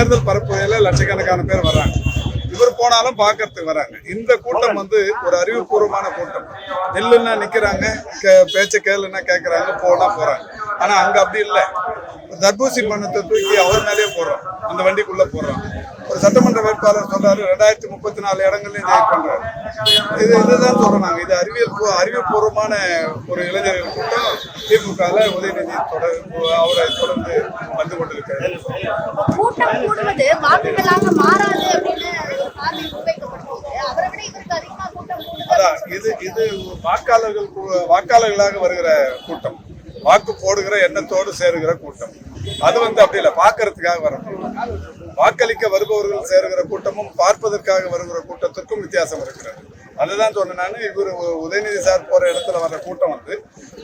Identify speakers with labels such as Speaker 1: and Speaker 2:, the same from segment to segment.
Speaker 1: தேர்தல் பரப்புரையில லட்சக்கணக்கான பேர் வர்றாங்க. இவர் போனாலும் பார்க்கறதுக்கு வராங்க. இந்த கூட்டம் ஒரு அறிவுபூர்வமான கூட்டம். நில்லுன்னா நிக்கிறாங்க, பேச்ச கேளுன்னா கேட்கறாங்க, போனா போறாங்க. ஆனா அங்க அப்படி இல்லை. தர்பூசி மண்ணத்தை தூக்கி அவர் மேலேயே போடுறோம், அந்த வண்டிக்குள்ள போடுறோம். ஒரு சட்டமன்ற வேட்பாளர் சொல்றாரு 2034 இடங்கள்லயும் ஜெயிக் பண்றாரு. இதுதான் சொல்றாங்க. இது அறிவுபூர்வமான ஒரு இளைஞர்கள் கூட்டம். திமுக உதயநிதி அவரை தொடர்ந்து வந்து கொண்டிருக்காரு.
Speaker 2: கூட்டம் கூடுவது வாக்குகளாக மாறாது அப்படின்னு பார்வை முன்வைக்கப்பட்டிருக்கு. அவரை விட இவருக்கு அதிகமா கூட்டம் கூடுது.
Speaker 1: இது வாக்காளர்களாக வருகிற கூட்டம், வாக்கு போடுகிற எண்ணத்தோடு சேருகிற கூட்டம். அது அப்படி இல்லை, பார்க்கறதுக்காக வரணும். வாக்களிக்க வருபவர்கள் சேருகிற கூட்டமும் பார்ப்பதற்காக வருகிற கூட்டத்திற்கும் வித்தியாசம் இருக்கிறது. அதுதான் சொன்னேன் நான். இவர் உதயநிதி சார் போற இடத்துல வர்ற கூட்டம்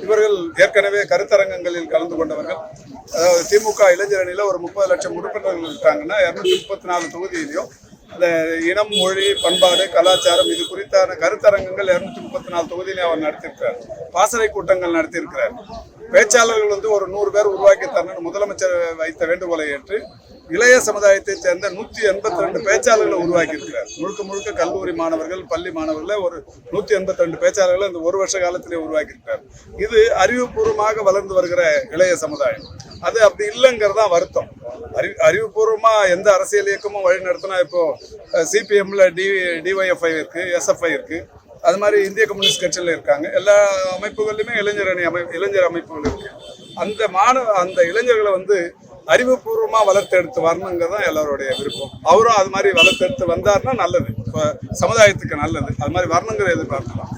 Speaker 1: இவர்கள் ஏற்கனவே கருத்தரங்கங்களில் கலந்து கொண்டவர்கள். அதாவது திமுக இளைஞர் அணியில ஒரு 30 லட்சம் உறுப்பினர்கள் இருக்காங்கன்னா 234 தொகுதியிலையும் இந்த இனம், மொழி, பண்பாடு, கலாச்சாரம் இது குறித்தான கருத்தரங்கங்கள் 234 தொகுதியிலையும் அவர் நடத்தியிருக்கிறார். பாசறை கூட்டங்கள் நடத்தியிருக்கிறார். பேச்சாளர்கள் ஒரு 100 பேர் உருவாக்கி தரணும்னு முதலமைச்சர் வைத்த வேண்டுகோளை ஏற்று இளைய சமுதாயத்தை சேர்ந்த 182 பேச்சாளர்களை உருவாக்கி இருக்கிறார். முழுக்க கல்லூரி மாணவர்கள், பள்ளி மாணவர்களை ஒரு 182 பேச்சாளர்களை இந்த ஒரு வருஷ காலத்திலே உருவாக்கி இருக்கிறார். இது அறிவுபூர்வமாக வளர்ந்து வருகிற இளைய சமுதாயம். அது அப்படி இல்லைங்கிறதான் வருத்தம். அறிவுபூர்வமா எந்த அரசியல் இயக்கமும் வழி நடத்தினா இப்போ சிபிஎம்ல டிஒய்எஃப்ஐ இருக்கு, எஸ்எஃப்ஐ இருக்கு, அது மாதிரி இந்திய கம்யூனிஸ்ட் கட்சியில் இருக்காங்க. எல்லா அமைப்புகளிலுமே இளைஞர் அமைப்புகள் இருக்கு. அந்த இளைஞர்களை அறிவுபூர்வமா வளர்த்தெடுத்து வரணுங்கிறதான் எல்லாருடைய விருப்பம். அவரும் அது மாதிரி வளர்த்தெடுத்து வந்தாருன்னா நல்லது, இப்போ சமுதாயத்துக்கு நல்லது. அது மாதிரி வரணுங்கிற எதிர்பார்க்கலாம்.